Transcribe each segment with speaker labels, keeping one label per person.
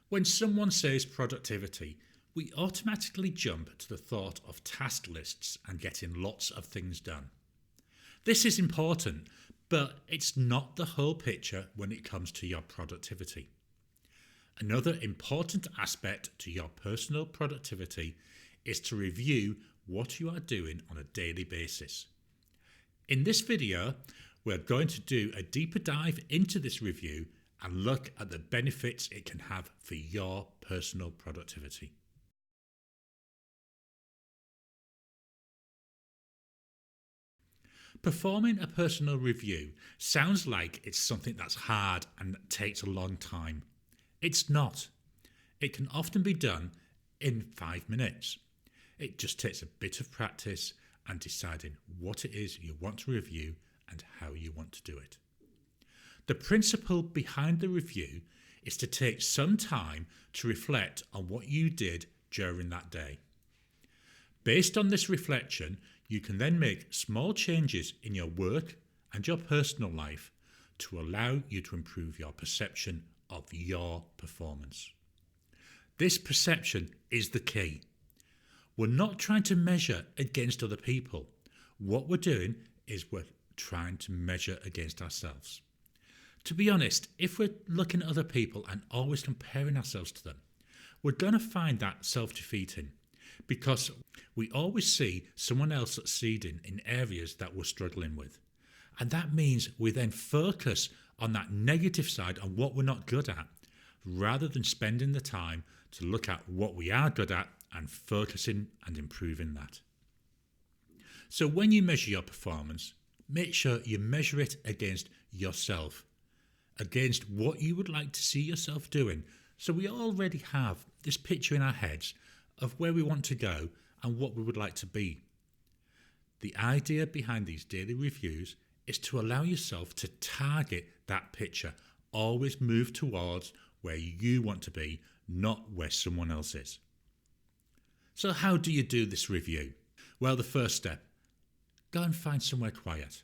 Speaker 1: When someone says productivity, we automatically jump to the thought of task lists and getting lots of things done. This is important, but it's not the whole picture when it comes to your productivity. Another important aspect to your personal productivity is to review what you are doing on a daily basis. In this video, we're going to do a deeper dive into this review and look at the benefits it can have for your personal productivity. Performing a personal review sounds like it's something that's hard and takes a long time. It's not. It can often be done in 5 minutes. It just takes a bit of practice and deciding what it is you want to review and how you want to do it. The principle behind the review is to take some time to reflect on what you did during that day. Based on this reflection, you can then make small changes in your work and your personal life to allow you to improve your perception of your performance. This perception is the key. We're not trying to measure against other people. What we're doing is we're trying to measure against ourselves. To be honest, if we're looking at other people and always comparing ourselves to them, we're going to find that self-defeating because we always see someone else succeeding in areas that we're struggling with. And that means we then focus on that negative side on what we're not good at, rather than spending the time to look at what we are good at and focusing and improving that. So when you measure your performance, make sure you measure it against yourself, against what you would like to see yourself doing. So we already have this picture in our heads of where we want to go and what we would like to be. The idea behind these daily reviews is to allow yourself to target that picture, always move towards where you want to be, not where someone else is. So how do you do this review? Well, the first step, go and find somewhere quiet.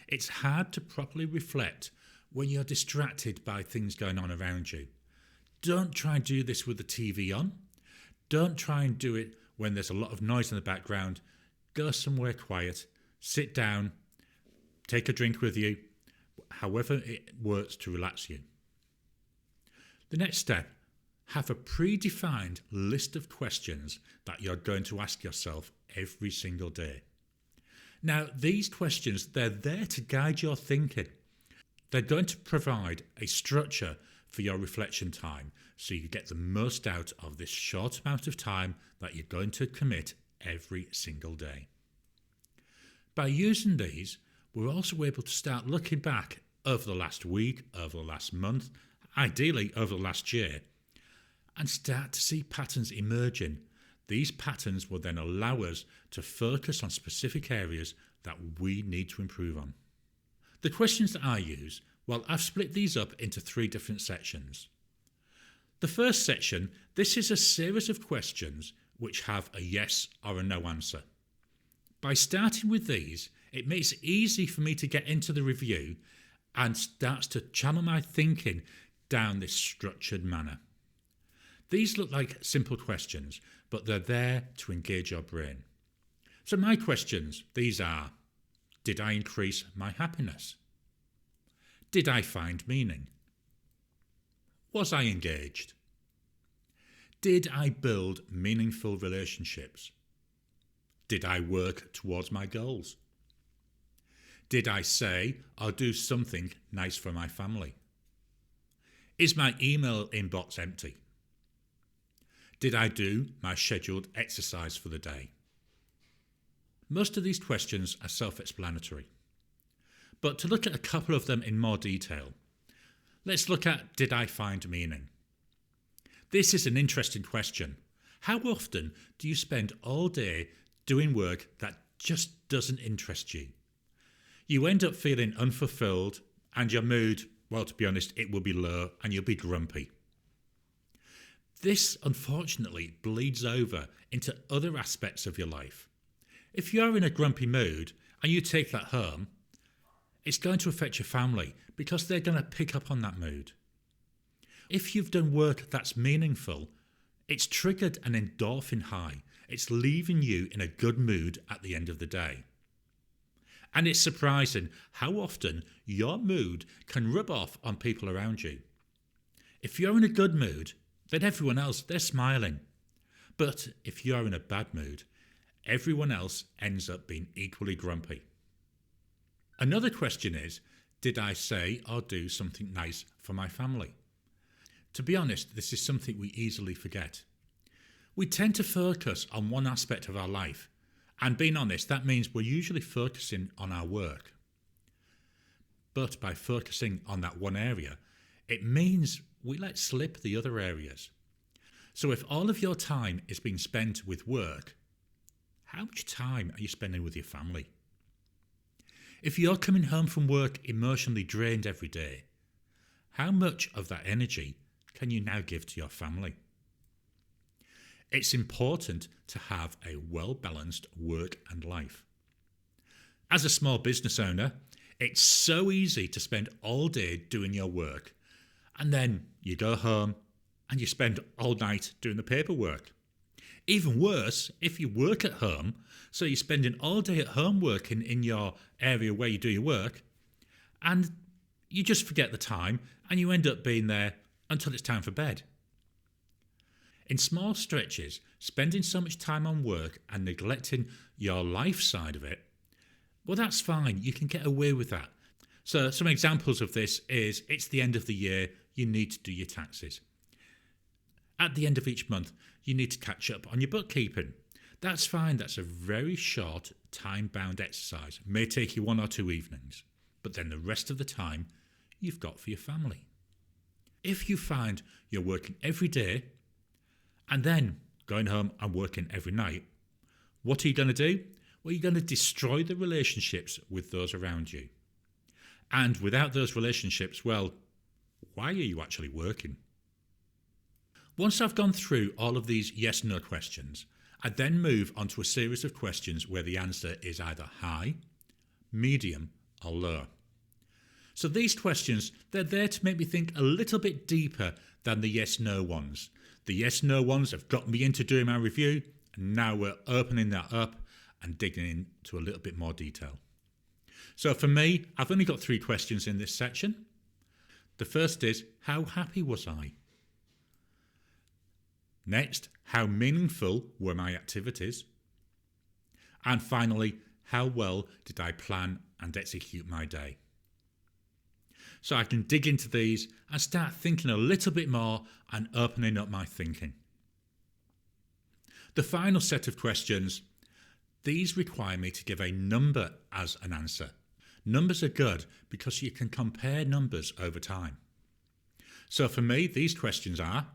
Speaker 1: It's hard to properly reflect when you're distracted by things going on around you. Don't try and do this with the TV on. Don't try and do it when there's a lot of noise in the background. Go somewhere quiet, sit down, take a drink with you, however it works to relax you. The next step, have a predefined list of questions that you're going to ask yourself every single day. Now, these questions, they're there to guide your thinking. They're going to provide a structure for your reflection time so you get the most out of this short amount of time that you're going to commit every single day. By using these, we're also able to start looking back over the last week, over the last month, ideally over the last year, and start to see patterns emerging. These patterns will then allow us to focus on specific areas that we need to improve on. The questions that I use, well, I've split these up into 3 different sections. The first section, this is a series of questions which have a yes or a no answer. By starting with these, it makes it easy for me to get into the review and starts to channel my thinking down this structured manner. These look like simple questions, but they're there to engage your brain. So my questions, these are, did I increase my happiness? Did I find meaning? Was I engaged? Did I build meaningful relationships? Did I work towards my goals? Did I say or do something nice for my family? Is my email inbox empty? Did I do my scheduled exercise for the day? Most of these questions are self-explanatory. But to look at a couple of them in more detail, let's look at, did I find meaning? This is an interesting question. How often do you spend all day doing work that just doesn't interest you? You end up feeling unfulfilled and your mood, well, to be honest, it will be low and you'll be grumpy. This, unfortunately, bleeds over into other aspects of your life. If you're in a grumpy mood and you take that home, it's going to affect your family because they're going to pick up on that mood. If you've done work that's meaningful, it's triggered an endorphin high. It's leaving you in a good mood at the end of the day. And it's surprising how often your mood can rub off on people around you. If you're in a good mood, then everyone else, they're smiling. But if you're in a bad mood, everyone else ends up being equally grumpy. Another question is, did I say or do something nice for my family? To be honest, this is something we easily forget. We tend to focus on one aspect of our life, and being honest, that means we're usually focusing on our work. But by focusing on that one area, it means we let slip the other areas. So if all of your time is being spent with work, how much time are you spending with your family? If you're coming home from work emotionally drained every day, how much of that energy can you now give to your family? It's important to have a well-balanced work and life. As a small business owner, it's so easy to spend all day doing your work, and then you go home and you spend all night doing the paperwork. Even worse, if you work at home, so you're spending all day at home working in your area where you do your work, and you just forget the time and you end up being there until it's time for bed. In small stretches, spending so much time on work and neglecting your life side of it, well, that's fine. You can get away with that. So some examples of this is it's the end of the year, you need to do your taxes. At the end of each month, you need to catch up on your bookkeeping. That's fine. That's a very short, time-bound exercise. It may take you 1 or 2 evenings, but then the rest of the time you've got for your family. If you find you're working every day and then going home and working every night, what are you going to do? Well, you're going to destroy the relationships with those around you. And without those relationships, well, why are you actually working? Once I've gone through all of these yes-no questions, I then move on to a series of questions where the answer is either high, medium, or low. So these questions, they're there to make me think a little bit deeper than the yes-no ones. The yes-no ones have got me into doing my review, and now we're opening that up and digging into a little bit more detail. So for me, I've only got 3 questions in this section. The first is, how happy was I? Next, how meaningful were my activities? And finally, how well did I plan and execute my day? So I can dig into these and start thinking a little bit more and opening up my thinking. The final set of questions, these require me to give a number as an answer. Numbers are good because you can compare numbers over time. So for me, these questions are,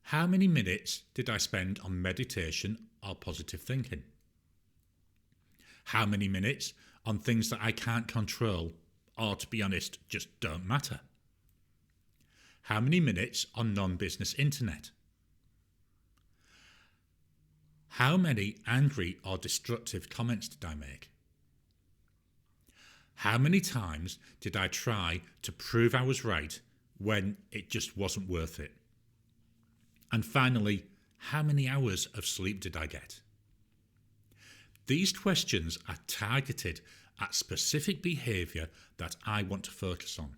Speaker 1: how many minutes did I spend on meditation or positive thinking? How many minutes on things that I can't control or, to be honest, just don't matter? How many minutes on non-business internet? How many angry or destructive comments did I make? How many times did I try to prove I was right when it just wasn't worth it? And finally, how many hours of sleep did I get? These questions are targeted at specific behaviour that I want to focus on.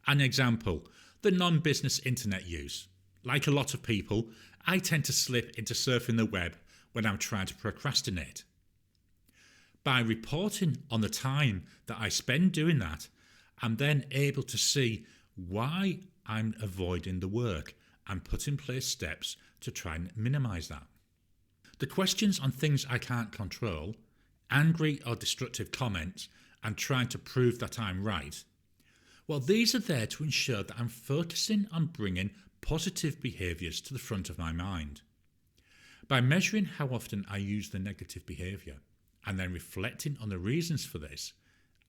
Speaker 1: An example, the non-business internet use. Like a lot of people, I tend to slip into surfing the web when I'm trying to procrastinate. By reporting on the time that I spend doing that, I'm then able to see why I'm avoiding the work and put in place steps to try and minimise that. The questions on things I can't control, angry or destructive comments, and trying to prove that I'm right, well, these are there to ensure that I'm focusing on bringing positive behaviours to the front of my mind. By measuring how often I use the negative behaviour and then reflecting on the reasons for this,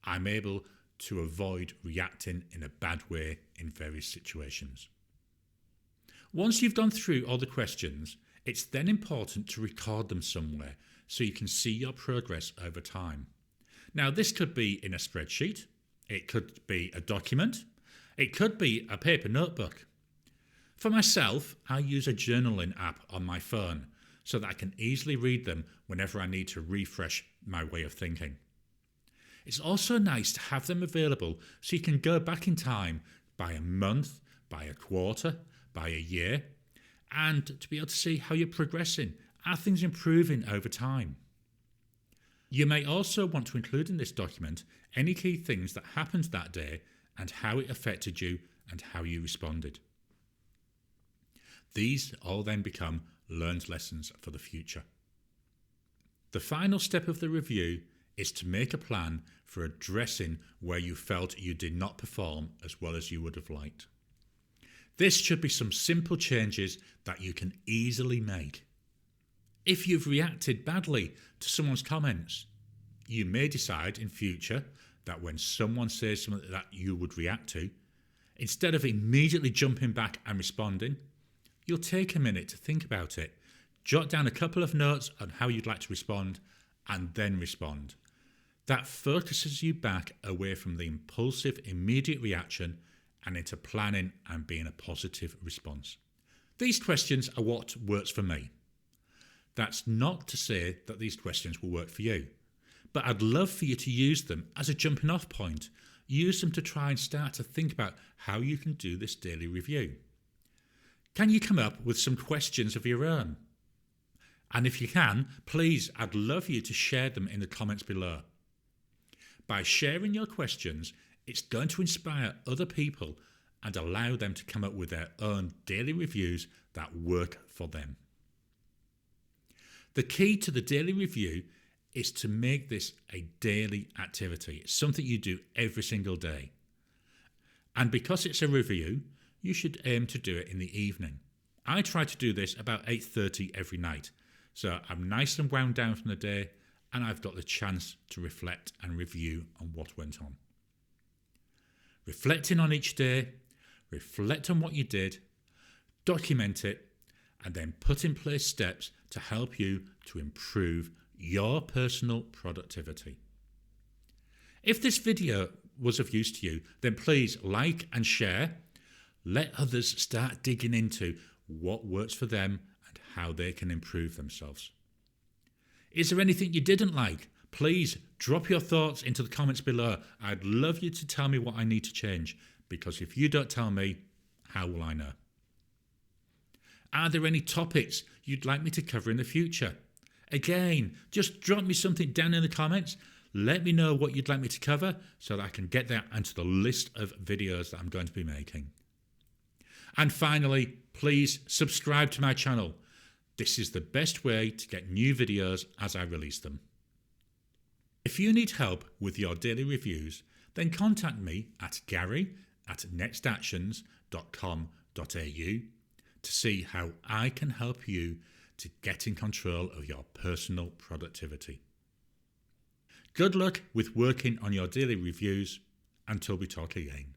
Speaker 1: I'm able to avoid reacting in a bad way in various situations. Once you've gone through all the questions, it's then important to record them somewhere so you can see your progress over time. Now, this could be in a spreadsheet, it could be a document, It could be a paper notebook. For myself, I use a journaling app on my phone so that I can easily read them whenever I need to refresh my way of thinking. It's also nice to have them available so you can go back in time by a month, by a quarter, by a year, and to be able to see how you're progressing. Are things improving over time? You may also want to include in this document any key things that happened that day and how it affected you and how you responded. These all then become learned lessons for the future. The final step of the review is to make a plan for addressing where you felt you did not perform as well as you would have liked. This should be some simple changes that you can easily make. If you've reacted badly to someone's comments, you may decide in future that when someone says something that you would react to, instead of immediately jumping back and responding, you'll take a minute to think about it, jot down a couple of notes on how you'd like to respond, and then respond. That focuses you back away from the impulsive, immediate reaction and into planning and being a positive response. These questions are what works for me. That's not to say that these questions will work for you, but I'd love for you to use them as a jumping off point. Use them to try and start to think about how you can do this daily review. Can you come up with some questions of your own? And if you can, please, I'd love you to share them in the comments below. By sharing your questions, it's going to inspire other people and allow them to come up with their own daily reviews that work for them. The key to the daily review is to make this a daily activity. It's something you do every single day. And because it's a review, you should aim to do it in the evening. I try to do this about 8:30 every night, so I'm nice and wound down from the day and I've got the chance to reflect and review on what went on. Reflecting on each day, reflect on what you did, document it, and then put in place steps to help you to improve your personal productivity. If this video was of use to you, then please like and share. Let others start digging into what works for them and how they can improve themselves. Is there anything you didn't like? Please drop your thoughts into the comments below. I'd love you to tell me what I need to change, because if you don't tell me, how will I know? Are there any topics you'd like me to cover in the future? Again, just drop me something down in the comments. Let me know what you'd like me to cover so that I can get that onto the list of videos that I'm going to be making. And finally, please subscribe to my channel. This is the best way to get new videos as I release them. If you need help with your daily reviews, then contact me at gary@nextactions.com.au to see how I can help you to get in control of your personal productivity. Good luck with working on your daily reviews until we talk again.